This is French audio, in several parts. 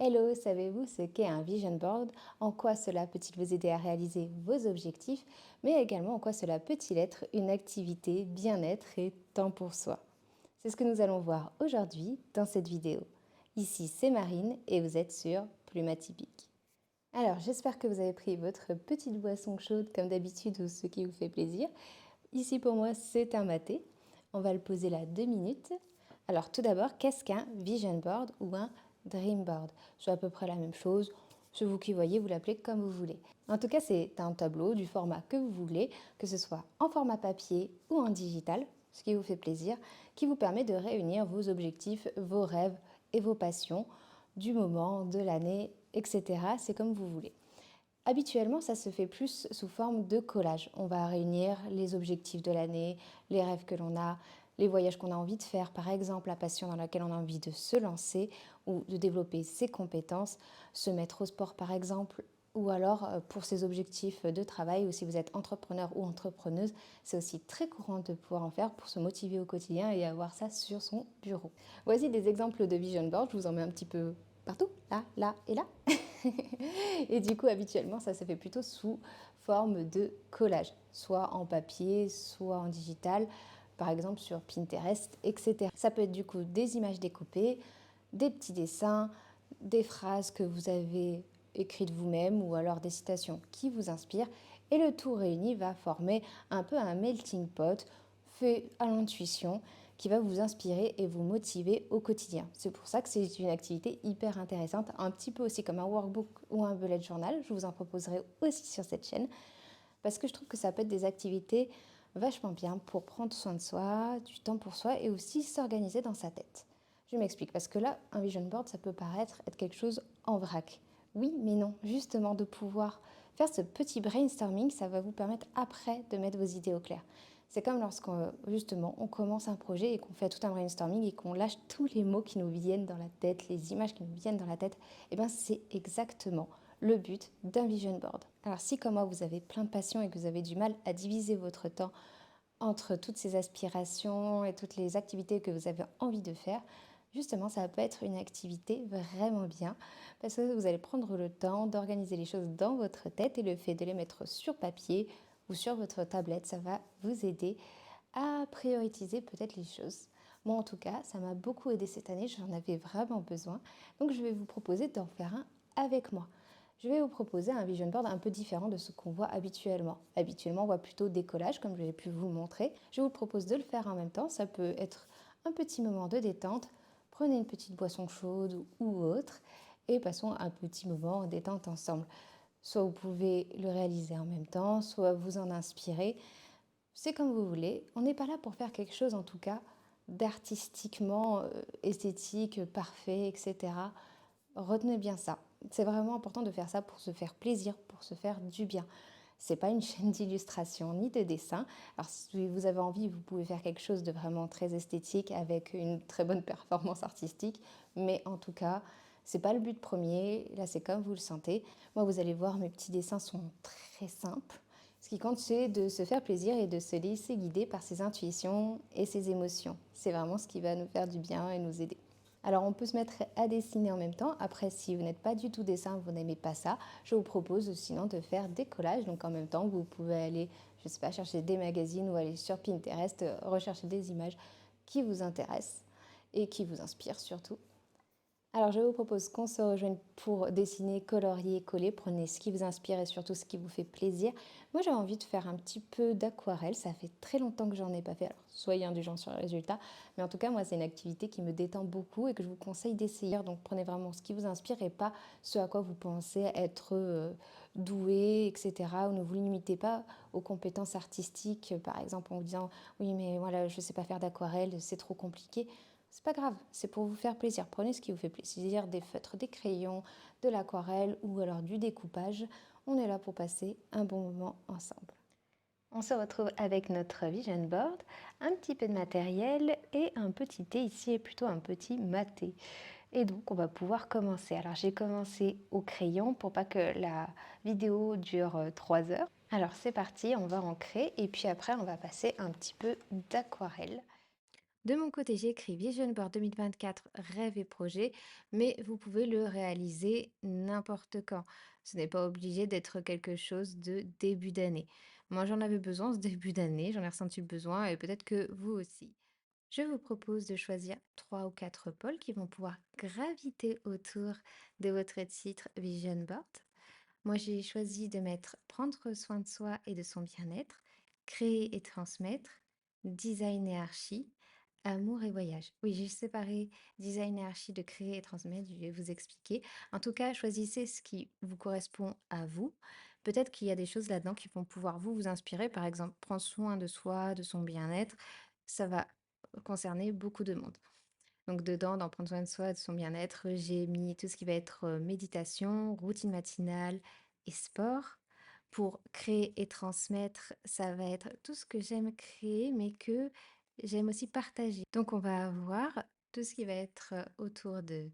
Hello, savez-vous ce qu'est un vision board? En quoi cela peut-il vous aider à réaliser vos objectifs, mais également en quoi cela peut-il être une activité bien-être et temps pour soi? C'est ce que nous allons voir aujourd'hui dans cette vidéo. Ici, c'est Marine et vous êtes sur Plume Atypique. Alors, j'espère que vous avez pris votre petite boisson chaude comme d'habitude ou ce qui vous fait plaisir. Ici, pour moi, c'est un maté. On va le poser là 2 minutes. Alors, tout d'abord, qu'est-ce qu'un vision board ou un dream board? C'est à peu près la même chose. C'est vous qui voyez, vous l'appelez comme vous voulez. En tout cas, c'est un tableau du format que vous voulez, que ce soit en format papier ou en digital, ce qui vous fait plaisir, qui vous permet de réunir vos objectifs, vos rêves et vos passions du moment, de l'année, etc. C'est comme vous voulez. Habituellement, ça se fait plus sous forme de collage. On va réunir les objectifs de l'année, les rêves que l'on a, les voyages qu'on a envie de faire, par exemple, la passion dans laquelle on a envie de se lancer ou de développer ses compétences, se mettre au sport, par exemple, ou alors pour ses objectifs de travail, ou si vous êtes entrepreneur ou entrepreneuse, c'est aussi très courant de pouvoir en faire pour se motiver au quotidien et avoir ça sur son bureau. Voici des exemples de vision board, je vous en mets un petit peu partout, là, là et là. Et du coup, habituellement, ça se fait plutôt sous forme de collage, soit en papier, soit en digital, par exemple sur Pinterest, etc. Ça peut être du coup des images découpées, des petits dessins, des phrases que vous avez écrites vous-même ou alors des citations qui vous inspirent. Et le tout réuni va former un peu un melting pot fait à l'intuition qui va vous inspirer et vous motiver au quotidien. C'est pour ça que c'est une activité hyper intéressante, un petit peu aussi comme un workbook ou un bullet journal. Je vous en proposerai aussi sur cette chaîne parce que je trouve que ça peut être des activités vachement bien pour prendre soin de soi, du temps pour soi et aussi s'organiser dans sa tête. Je m'explique parce que là, un vision board, ça peut paraître être quelque chose en vrac. Oui, mais non, justement de pouvoir faire ce petit brainstorming, ça va vous permettre après de mettre vos idées au clair. C'est comme lorsqu'on justement on commence un projet et qu'on fait tout un brainstorming et qu'on lâche tous les mots qui nous viennent dans la tête, les images qui nous viennent dans la tête, et bien c'est exactement le but d'un vision board. Alors si comme moi vous avez plein de passion et que vous avez du mal à diviser votre temps entre toutes ces aspirations et toutes les activités que vous avez envie de faire, justement ça peut être une activité vraiment bien parce que vous allez prendre le temps d'organiser les choses dans votre tête et le fait de les mettre sur papier ou sur votre tablette, ça va vous aider à prioriser peut-être les choses. Moi en tout cas, ça m'a beaucoup aidé cette année, j'en avais vraiment besoin. Donc je vais vous proposer d'en faire un avec moi. Je vais vous proposer un vision board un peu différent de ce qu'on voit habituellement. Habituellement, on voit plutôt des collages, comme j'ai pu vous montrer. Je vous propose de le faire en même temps. Ça peut être un petit moment de détente. Prenez une petite boisson chaude ou autre et passons un petit moment en détente ensemble. Soit vous pouvez le réaliser en même temps, soit vous en inspirer. C'est comme vous voulez. On n'est pas là pour faire quelque chose, en tout cas, d'artistiquement esthétique, parfait, etc. Retenez bien ça. C'est vraiment important de faire ça pour se faire plaisir, pour se faire du bien. C'est pas une chaîne d'illustration ni de dessin. Alors si vous avez envie, vous pouvez faire quelque chose de vraiment très esthétique avec une très bonne performance artistique, mais en tout cas, c'est pas le but premier. Là, c'est comme vous le sentez. Moi, vous allez voir, mes petits dessins sont très simples. Ce qui compte, c'est de se faire plaisir et de se laisser guider par ses intuitions et ses émotions. C'est vraiment ce qui va nous faire du bien et nous aider. Alors on peut se mettre à dessiner en même temps. Après, si vous n'êtes pas du tout dessin, vous n'aimez pas ça, je vous propose sinon de faire des collages. Donc en même temps, vous pouvez aller, je ne sais pas, chercher des magazines ou aller sur Pinterest, rechercher des images qui vous intéressent et qui vous inspirent surtout. Alors je vous propose qu'on se rejoigne pour dessiner, colorier, coller. Prenez ce qui vous inspire et surtout ce qui vous fait plaisir. Moi j'ai envie de faire un petit peu d'aquarelle, ça fait très longtemps que j'en ai pas fait. Alors soyez indulgents sur le résultat, mais en tout cas moi c'est une activité qui me détend beaucoup et que je vous conseille d'essayer. Donc prenez vraiment ce qui vous inspire et pas ce à quoi vous pensez être doué, etc. Ou ne vous limitez pas aux compétences artistiques, par exemple en vous disant oui mais voilà je ne sais pas faire d'aquarelle, c'est trop compliqué. C'est pas grave, c'est pour vous faire plaisir. Prenez ce qui vous fait plaisir, des feutres, des crayons, de l'aquarelle ou alors du découpage. On est là pour passer un bon moment ensemble. On se retrouve avec notre vision board, un petit peu de matériel et un petit thé. Ici est plutôt un petit maté. Et donc on va pouvoir commencer. Alors j'ai commencé au crayon pour pas que la vidéo dure 3 heures. Alors c'est parti, on va ancrer et puis après on va passer un petit peu d'aquarelle. De mon côté, j'ai écrit Vision Board 2024, rêves et projets, mais vous pouvez le réaliser n'importe quand. Ce n'est pas obligé d'être quelque chose de début d'année. Moi, j'en avais besoin ce début d'année, j'en ai ressenti le besoin et peut-être que vous aussi. Je vous propose de choisir trois ou quatre pôles qui vont pouvoir graviter autour de votre titre Vision Board. Moi, j'ai choisi de mettre prendre soin de soi et de son bien-être, créer et transmettre, design et archi, amour et voyage. Oui, j'ai séparé design et archi de créer et transmettre, je vais vous expliquer. En tout cas, choisissez ce qui vous correspond à vous. Peut-être qu'il y a des choses là-dedans qui vont pouvoir vous inspirer. Par exemple, prendre soin de soi, de son bien-être. Ça va concerner beaucoup de monde. Donc dedans, dans prendre soin de soi, de son bien-être, j'ai mis tout ce qui va être méditation, routine matinale et sport. Pour créer et transmettre, ça va être tout ce que j'aime créer, mais que j'aime aussi partager. Donc on va avoir tout ce qui va être autour de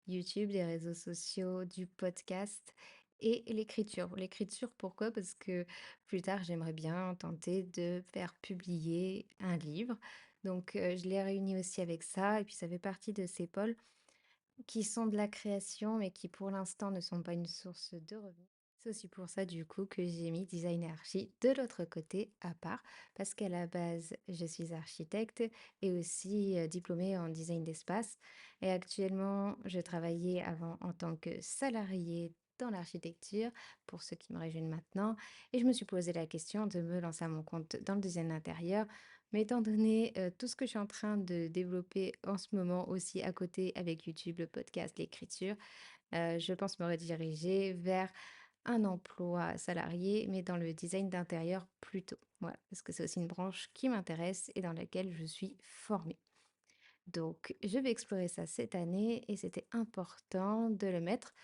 YouTube, des réseaux sociaux, du podcast et l'écriture. L'écriture, pourquoi? Parce que plus tard, j'aimerais bien tenter de faire publier un livre. Donc, je l'ai réuni aussi avec ça et puis ça fait partie de ces pôles qui sont de la création, mais qui pour l'instant ne sont pas une source de revenus. C'est aussi pour ça du coup que j'ai mis design et archi de l'autre côté à part, parce qu'à la base, je suis architecte et aussi diplômée en design d'espace. Et actuellement, je travaillais avant en tant que salariée dans l'architecture, pour ceux qui me rejoignent maintenant, et je me suis posé la question de me lancer à mon compte dans le design d'intérieur. Mais étant donné tout ce que je suis en train de développer en ce moment aussi à côté avec YouTube, le podcast, l'écriture, je pense me rediriger vers un emploi salarié, mais dans le design d'intérieur plutôt. Voilà, parce que c'est aussi une branche qui m'intéresse et dans laquelle je suis formée. Donc, je vais explorer ça cette année et c'était important de le mettre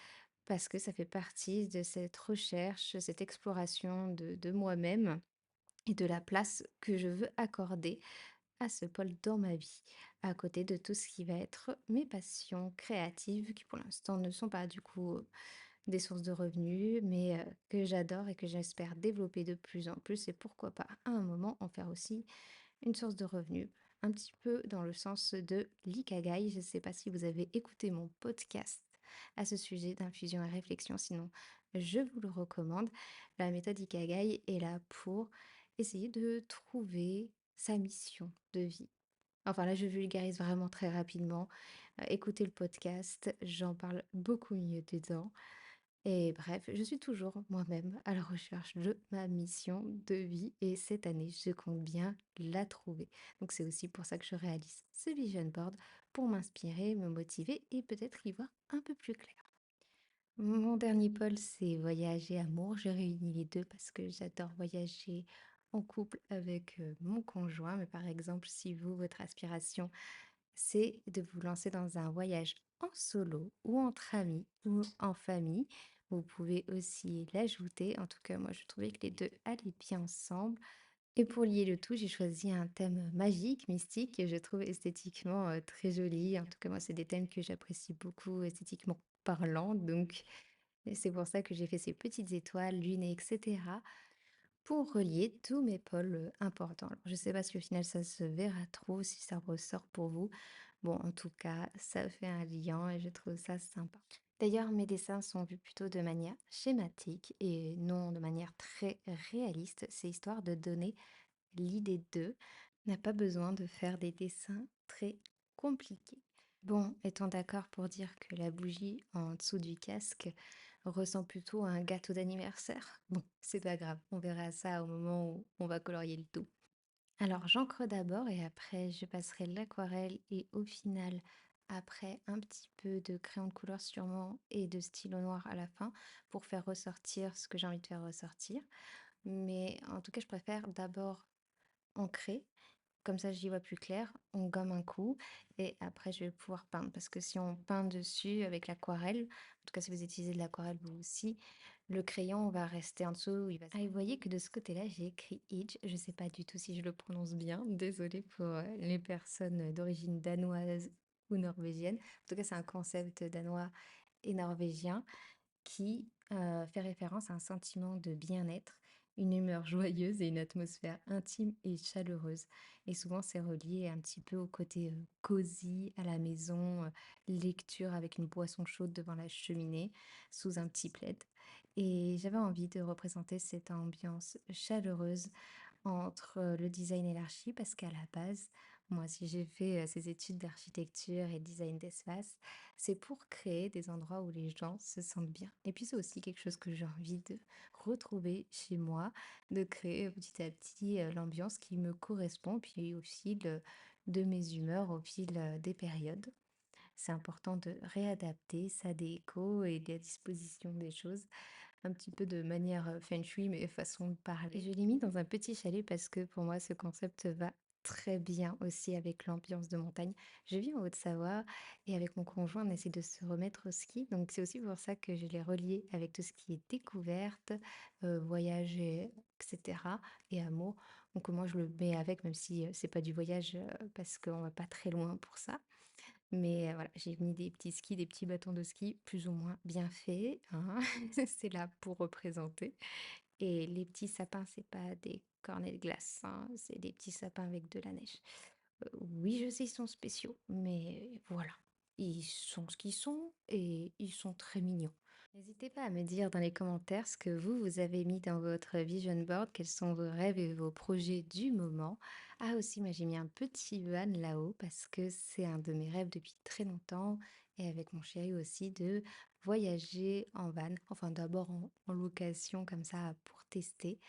parce que ça fait partie de cette recherche, cette exploration de moi-même et de la place que je veux accorder à ce pôle dans ma vie, à côté de tout ce qui va être mes passions créatives qui pour l'instant ne sont pas du coup des sources de revenus, mais que j'adore et que j'espère développer de plus en plus et pourquoi pas à un moment en faire aussi une source de revenus. Un petit peu dans le sens de l'ikigai. Je ne sais pas si vous avez écouté mon podcast à ce sujet d'infusion et réflexion, sinon je vous le recommande. La méthode ikigai est là pour essayer de trouver sa mission de vie. Enfin là, je vulgarise vraiment très rapidement. Écoutez le podcast, j'en parle beaucoup mieux dedans. Et bref, je suis toujours moi-même à la recherche de ma mission de vie et cette année, je compte bien la trouver. Donc c'est aussi pour ça que je réalise ce vision board pour m'inspirer, me motiver et peut-être y voir un peu plus clair. Mon dernier pôle, c'est voyage et amour. Je réunis les deux parce que j'adore voyager en couple avec mon conjoint. Mais par exemple, si vous, votre aspiration, c'est de vous lancer dans un voyage en solo ou entre amis ou en famille. Vous pouvez aussi l'ajouter. En tout cas, moi, je trouvais que les deux allaient bien ensemble. Et pour lier le tout, j'ai choisi un thème magique, mystique, que je trouve esthétiquement très joli. En tout cas, moi, c'est des thèmes que j'apprécie beaucoup esthétiquement parlant. Donc, c'est pour ça que j'ai fait ces petites étoiles, lunes, etc. Pour relier tous mes pôles importants. Alors, je ne sais pas si au final ça se verra trop, si ça ressort pour vous. Bon, en tout cas, ça fait un lien et je trouve ça sympa. D'ailleurs, mes dessins sont vus plutôt de manière schématique et non de manière très réaliste. C'est histoire de donner l'idée d'eux. N'a pas besoin de faire des dessins très compliqués. Bon, est-on d'accord pour dire que la bougie en dessous du casque ressemble plutôt à un gâteau d'anniversaire? Bon, c'est pas grave, on verra ça au moment où on va colorier le tout. Alors, j'encre d'abord et après, je passerai l'aquarelle et au final, après, un petit peu de crayon de couleur sûrement et de stylo noir à la fin pour faire ressortir ce que j'ai envie de faire ressortir. Mais en tout cas, je préfère d'abord ancrer, comme ça j'y vois plus clair, on gomme un coup et après je vais pouvoir peindre parce que si on peint dessus avec l'aquarelle, en tout cas si vous utilisez de l'aquarelle vous aussi, le crayon va rester en dessous, il va. Ah, et vous voyez que de ce côté-là, j'ai écrit Itch. Je sais pas du tout si je le prononce bien. Désolée pour les personnes d'origine danoise ou norvégienne. En tout cas, c'est un concept danois et norvégien qui fait référence à un sentiment de bien-être une humeur joyeuse et une atmosphère intime et chaleureuse. Et souvent, c'est relié un petit peu au côté cosy à la maison, lecture avec une boisson chaude devant la cheminée, sous un petit plaid. Et j'avais envie de représenter cette ambiance chaleureuse entre le design et l'archi, parce qu'à la base, moi, si j'ai fait ces études d'architecture et de design d'espace, c'est pour créer des endroits où les gens se sentent bien. Et puis, c'est aussi quelque chose que j'ai envie de retrouver chez moi, de créer petit à petit l'ambiance qui me correspond, puis au fil de mes humeurs, au fil des périodes. C'est important de réadapter sa déco et la disposition des choses un petit peu de manière, feng shui, mais façon de parler. Et je l'ai mis dans un petit chalet parce que pour moi, ce concept va très bien aussi avec l'ambiance de montagne. Je vis en Haute-Savoie et avec mon conjoint, on essaie de se remettre au ski. Donc c'est aussi pour ça que je l'ai relié avec tout ce qui est découverte, voyage, etc. et amour. Donc moi, je le mets avec, même si c'est pas du voyage, parce qu'on va pas très loin pour ça. Mais voilà, j'ai mis des petits skis, des petits bâtons de ski plus ou moins bien faits, hein. C'est là pour représenter. Et les petits sapins, c'est pas des cornets de glace, hein, c'est des petits sapins avec de la neige. Oui, je sais, ils sont spéciaux, mais voilà. Ils sont ce qu'ils sont et ils sont très mignons. N'hésitez pas à me dire dans les commentaires ce que vous avez mis dans votre vision board, quels sont vos rêves et vos projets du moment. Ah aussi, moi j'ai mis un petit van là-haut parce que c'est un de mes rêves depuis très longtemps et avec mon chéri aussi de voyager en van. Enfin d'abord en location comme ça pour tester.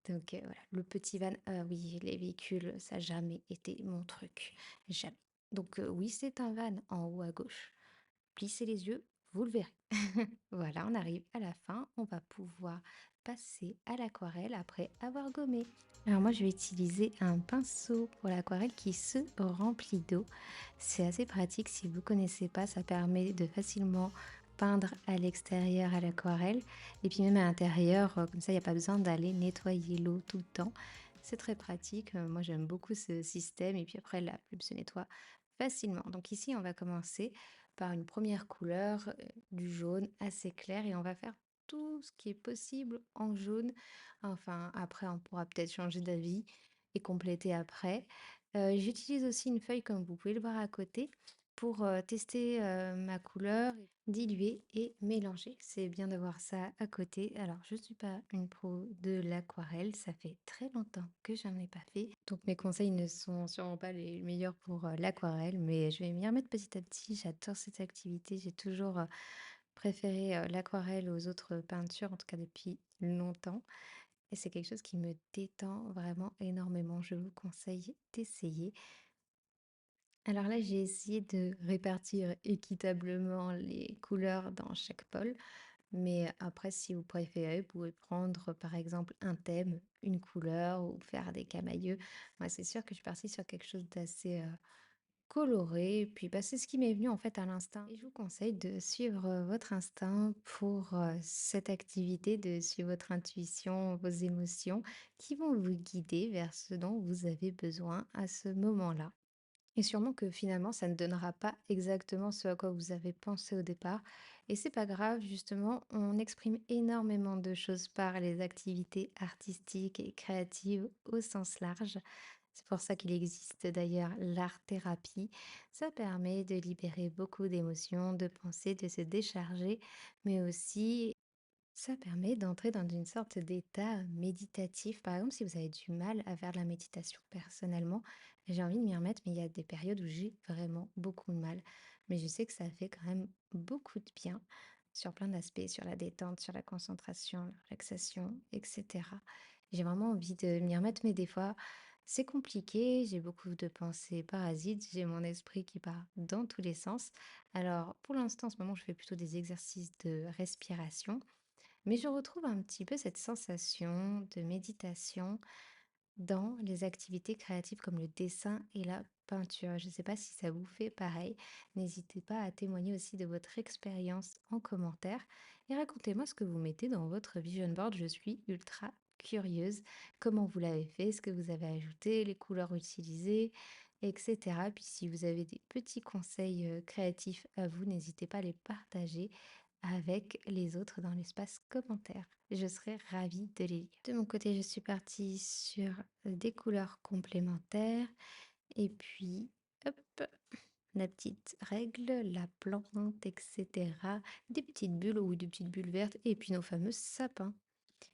Donc voilà, le petit van, oui, les véhicules, ça n'a jamais été mon truc, jamais. Donc oui, c'est un van en haut à gauche. Plissez les yeux, vous le verrez. Voilà, on arrive à la fin. On va pouvoir passer à l'aquarelle après avoir gommé. Alors moi, je vais utiliser un pinceau pour l'aquarelle qui se remplit d'eau. C'est assez pratique si vous connaissez pas, ça permet de facilement peindre à l'extérieur à l'aquarelle et puis même à l'intérieur, comme ça il n'y a pas besoin d'aller nettoyer l'eau tout le temps. C'est très pratique, moi j'aime beaucoup ce système et puis après la plume se nettoie facilement. Donc ici on va commencer par une première couleur, du jaune assez clair et on va faire tout ce qui est possible en jaune. Enfin, après, on pourra peut-être changer d'avis et compléter après. J'utilise aussi une feuille, comme vous pouvez le voir à côté, pour tester ma couleur, diluer et mélanger. C'est bien d'avoir ça à côté. Alors, je ne suis pas une pro de l'aquarelle, ça fait très longtemps que j'en ai pas fait. Donc, mes conseils ne sont sûrement pas les meilleurs pour l'aquarelle, mais je vais m'y remettre petit à petit. J'adore cette activité. J'ai toujours préféré l'aquarelle aux autres peintures, en tout cas depuis longtemps. Et c'est quelque chose qui me détend vraiment énormément. Je vous conseille d'essayer. Alors là, j'ai essayé de répartir équitablement les couleurs dans chaque pôle. Mais après, si vous préférez, vous pouvez prendre par exemple un thème, une couleur ou faire des camailleux. Moi, c'est sûr que je suis partie sur quelque chose d'assez coloré. Puis bah, c'est ce qui m'est venu en fait à l'instinct. Et je vous conseille de suivre votre instinct pour cette activité, de suivre votre intuition, vos émotions qui vont vous guider vers ce dont vous avez besoin à ce moment-là. Et sûrement que finalement, ça ne donnera pas exactement ce à quoi vous avez pensé au départ. Et c'est pas grave, justement, on exprime énormément de choses par les activités artistiques et créatives au sens large. C'est pour ça qu'il existe d'ailleurs l'art-thérapie. Ça permet de libérer beaucoup d'émotions, de penser, de se décharger, mais aussi ça permet d'entrer dans une sorte d'état méditatif. Par exemple, si vous avez du mal à faire de la méditation personnellement, j'ai envie de m'y remettre, mais il y a des périodes où j'ai vraiment beaucoup de mal. Mais je sais que ça fait quand même beaucoup de bien sur plein d'aspects, sur la détente, sur la concentration, la relaxation, etc. J'ai vraiment envie de m'y remettre, mais des fois, c'est compliqué, j'ai beaucoup de pensées parasites, j'ai mon esprit qui part dans tous les sens. Alors, pour l'instant, en ce moment, je fais plutôt des exercices de respiration mais je retrouve un petit peu cette sensation de méditation dans les activités créatives comme le dessin et la peinture. Je ne sais pas si ça vous fait pareil. N'hésitez pas à témoigner aussi de votre expérience en commentaire et racontez-moi ce que vous mettez dans votre vision board. Je suis ultra curieuse. Comment vous l'avez fait, ce que vous avez ajouté, les couleurs utilisées, etc. Puis si vous avez des petits conseils créatifs à vous, n'hésitez pas à les partager avec les autres dans l'espace commentaire. Je serais ravie de les lire. De mon côté, je suis partie sur des couleurs complémentaires et puis, hop, la petite règle, la plante, etc. Des petites bulles ou des petites bulles vertes et puis nos fameux sapins.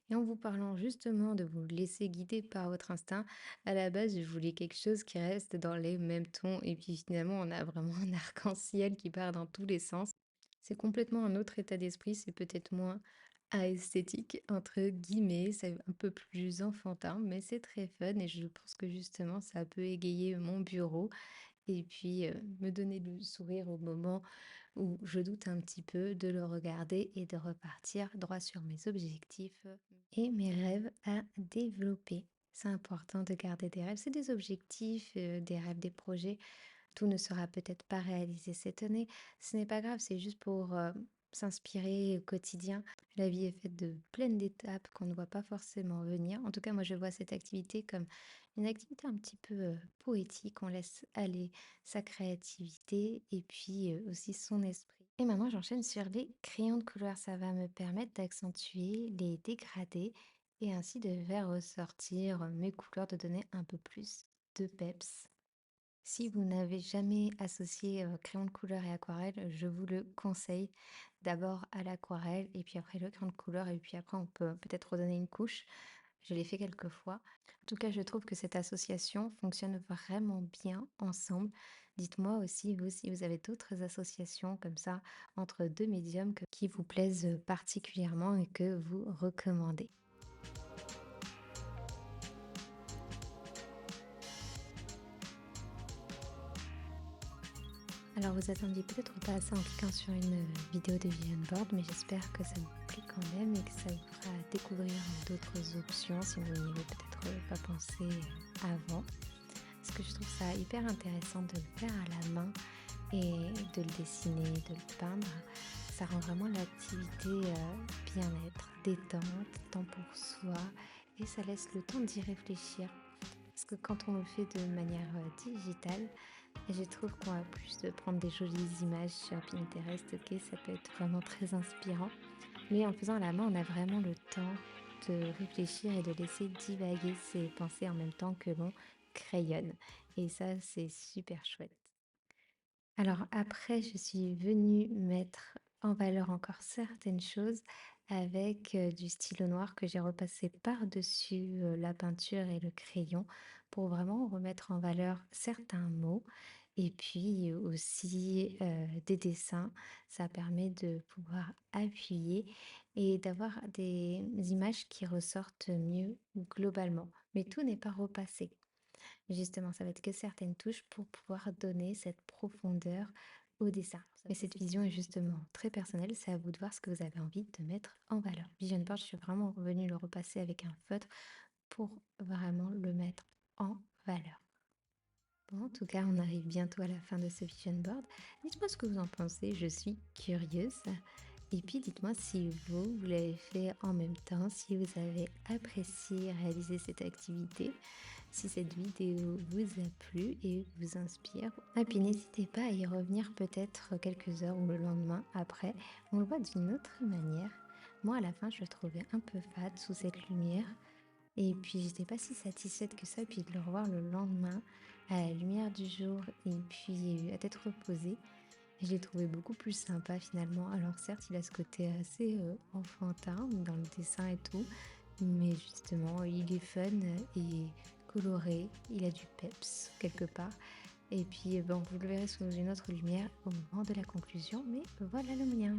Et en vous parlant justement de vous laisser guider par votre instinct, à la base, je voulais quelque chose qui reste dans les mêmes tons. Et puis finalement, on a vraiment un arc-en-ciel qui part dans tous les sens. C'est complètement un autre état d'esprit, c'est peut-être moins esthétique, entre guillemets, c'est un peu plus enfantin, mais c'est très fun et je pense que justement, ça peut égayer mon bureau et puis me donner le sourire au moment où je doute un petit peu de le regarder et de repartir droit sur mes objectifs et mes rêves à développer. C'est important de garder des rêves, c'est des objectifs, des rêves, des projets. Tout ne sera peut-être pas réalisé cette année. Ce n'est pas grave, c'est juste pour s'inspirer au quotidien. La vie est faite de plein d'étapes qu'on ne voit pas forcément venir. En tout cas, moi, je vois cette activité comme une activité un petit peu poétique. On laisse aller sa créativité et puis aussi son esprit. Et maintenant, j'enchaîne sur les crayons de couleur. Ça va me permettre d'accentuer les dégradés et ainsi de faire ressortir mes couleurs, de donner un peu plus de peps. Si vous n'avez jamais associé crayon de couleur et aquarelle, je vous le conseille. D'abord à l'aquarelle et puis après le crayon de couleur et puis après on peut peut-être redonner une couche. Je l'ai fait quelques fois. En tout cas, je trouve que cette association fonctionne vraiment bien ensemble. Dites-moi aussi, vous, si vous avez d'autres associations comme ça entre deux médiums qui vous plaisent particulièrement et que vous recommandez. Alors vous attendiez peut-être pas à ça en cliquant sur une vidéo de vision board, mais j'espère que ça vous plaît quand même et que ça vous fera découvrir d'autres options si vous n'y avez peut-être pas pensé avant. Parce que je trouve ça hyper intéressant de le faire à la main et de le dessiner, de le peindre. Ça rend vraiment l'activité bien-être, détente, temps pour soi et ça laisse le temps d'y réfléchir. Parce que quand on le fait de manière digitale, je trouve qu'on va plus de prendre des jolies images sur Pinterest, ok, ça peut être vraiment très inspirant. Mais en le faisant à la main, on a vraiment le temps de réfléchir et de laisser divaguer ses pensées en même temps que l'on crayonne. Et ça, c'est super chouette. Alors après, je suis venue mettre en valeur encore certaines choses avec du stylo noir que j'ai repassé par-dessus la peinture et le crayon pour vraiment remettre en valeur certains mots et puis aussi des dessins. Ça permet de pouvoir appuyer et d'avoir des images qui ressortent mieux globalement. Mais tout n'est pas repassé. Justement, ça va être que certaines touches pour pouvoir donner cette profondeur au dessin. Mais cette vision est justement très personnelle, c'est à vous de voir ce que vous avez envie de mettre en valeur. Vision board, je suis vraiment revenue le repasser avec un feutre pour vraiment le mettre en valeur. Bon, en tout cas, on arrive bientôt à la fin de ce vision board. Dites-moi ce que vous en pensez, je suis curieuse. Et puis dites-moi si vous l'avez fait en même temps, si vous avez apprécié réaliser cette activité, si cette vidéo vous a plu et vous inspire. Et puis n'hésitez pas à y revenir peut-être quelques heures ou le lendemain après. On le voit d'une autre manière. Moi, à la fin, je le trouvais un peu fade sous cette lumière. Et puis, j'étais pas si satisfaite que ça. Puis de le revoir le lendemain à la lumière du jour et puis à tête reposée, je l'ai trouvé beaucoup plus sympa finalement. Alors certes, il a ce côté assez enfantin dans le dessin et tout, mais justement, il est fun et coloré, il a du peps quelque part. Et puis, bon, vous le verrez sous une autre lumière au moment de la conclusion, mais voilà le mien.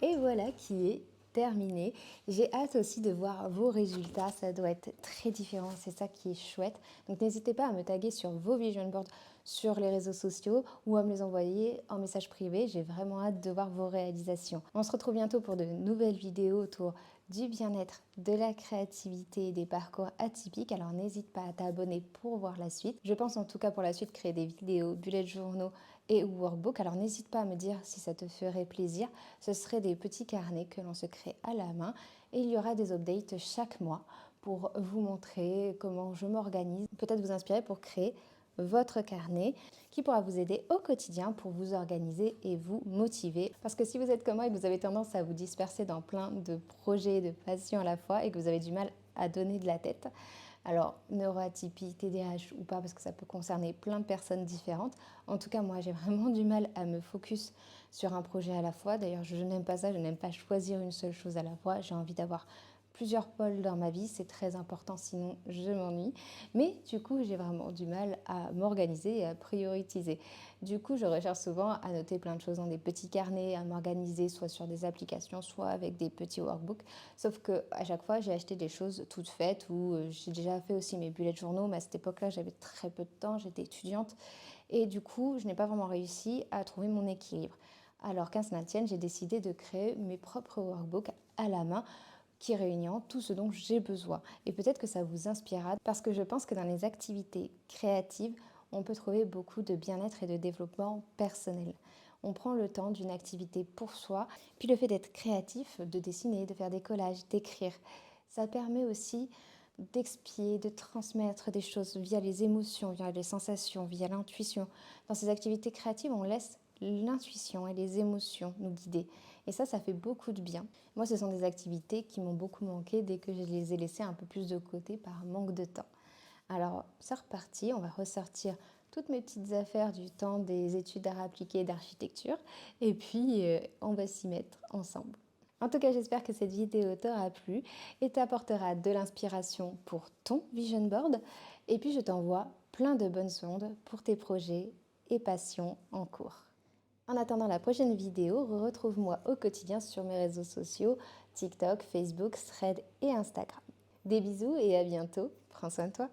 Et voilà qui est terminé. J'ai hâte aussi de voir vos résultats, ça doit être très différent, c'est ça qui est chouette. Donc n'hésitez pas à me taguer sur vos vision boards sur les réseaux sociaux ou à me les envoyer en message privé. J'ai vraiment hâte de voir vos réalisations. On se retrouve bientôt pour de nouvelles vidéos autour du bien-être, de la créativité et des parcours atypiques. Alors n'hésite pas à t'abonner pour voir la suite. Je pense en tout cas pour la suite créer des vidéos, bullets journaux et workbook. Alors n'hésite pas à me dire si ça te ferait plaisir. Ce seraient des petits carnets que l'on se crée à la main et il y aura des updates chaque mois pour vous montrer comment je m'organise, peut-être vous inspirer pour créer votre carnet qui pourra vous aider au quotidien pour vous organiser et vous motiver. Parce que si vous êtes comme moi et que vous avez tendance à vous disperser dans plein de projets, de passions à la fois et que vous avez du mal à donner de la tête, alors neuroatypie, TDAH ou pas, parce que ça peut concerner plein de personnes différentes. En tout cas, moi, j'ai vraiment du mal à me focus sur un projet à la fois. D'ailleurs, je n'aime pas ça, je n'aime pas choisir une seule chose à la fois. J'ai envie d'avoir plusieurs pôles dans ma vie, c'est très important, sinon je m'ennuie. Mais du coup, j'ai vraiment du mal à m'organiser et à prioriser. Du coup, je recherche souvent à noter plein de choses dans des petits carnets, à m'organiser soit sur des applications, soit avec des petits workbooks. Sauf que à chaque fois, j'ai acheté des choses toutes faites ou j'ai déjà fait aussi mes bullet journaux, mais à cette époque-là, j'avais très peu de temps, j'étais étudiante et du coup, je n'ai pas vraiment réussi à trouver mon équilibre. Alors qu'à cela ne tienne, j'ai décidé de créer mes propres workbooks à la main qui réunissent tout ce dont j'ai besoin. Et peut-être que ça vous inspirera parce que je pense que dans les activités créatives, on peut trouver beaucoup de bien-être et de développement personnel. On prend le temps d'une activité pour soi, puis le fait d'être créatif, de dessiner, de faire des collages, d'écrire, ça permet aussi d'expier, de transmettre des choses via les émotions, via les sensations, via l'intuition. Dans ces activités créatives, on laisse l'intuition et les émotions nous guider. Et ça fait beaucoup de bien. Moi, ce sont des activités qui m'ont beaucoup manqué dès que je les ai laissées un peu plus de côté par manque de temps. Alors, c'est reparti, on va ressortir toutes mes petites affaires du temps des études d'art appliqué et d'architecture. Et puis, on va s'y mettre ensemble. En tout cas, j'espère que cette vidéo t'aura plu et t'apportera de l'inspiration pour ton vision board. Et puis, je t'envoie plein de bonnes ondes pour tes projets et passions en cours. En attendant la prochaine vidéo, retrouve-moi au quotidien sur mes réseaux sociaux, TikTok, Facebook, Threads et Instagram. Des bisous et à bientôt. Prends soin de toi.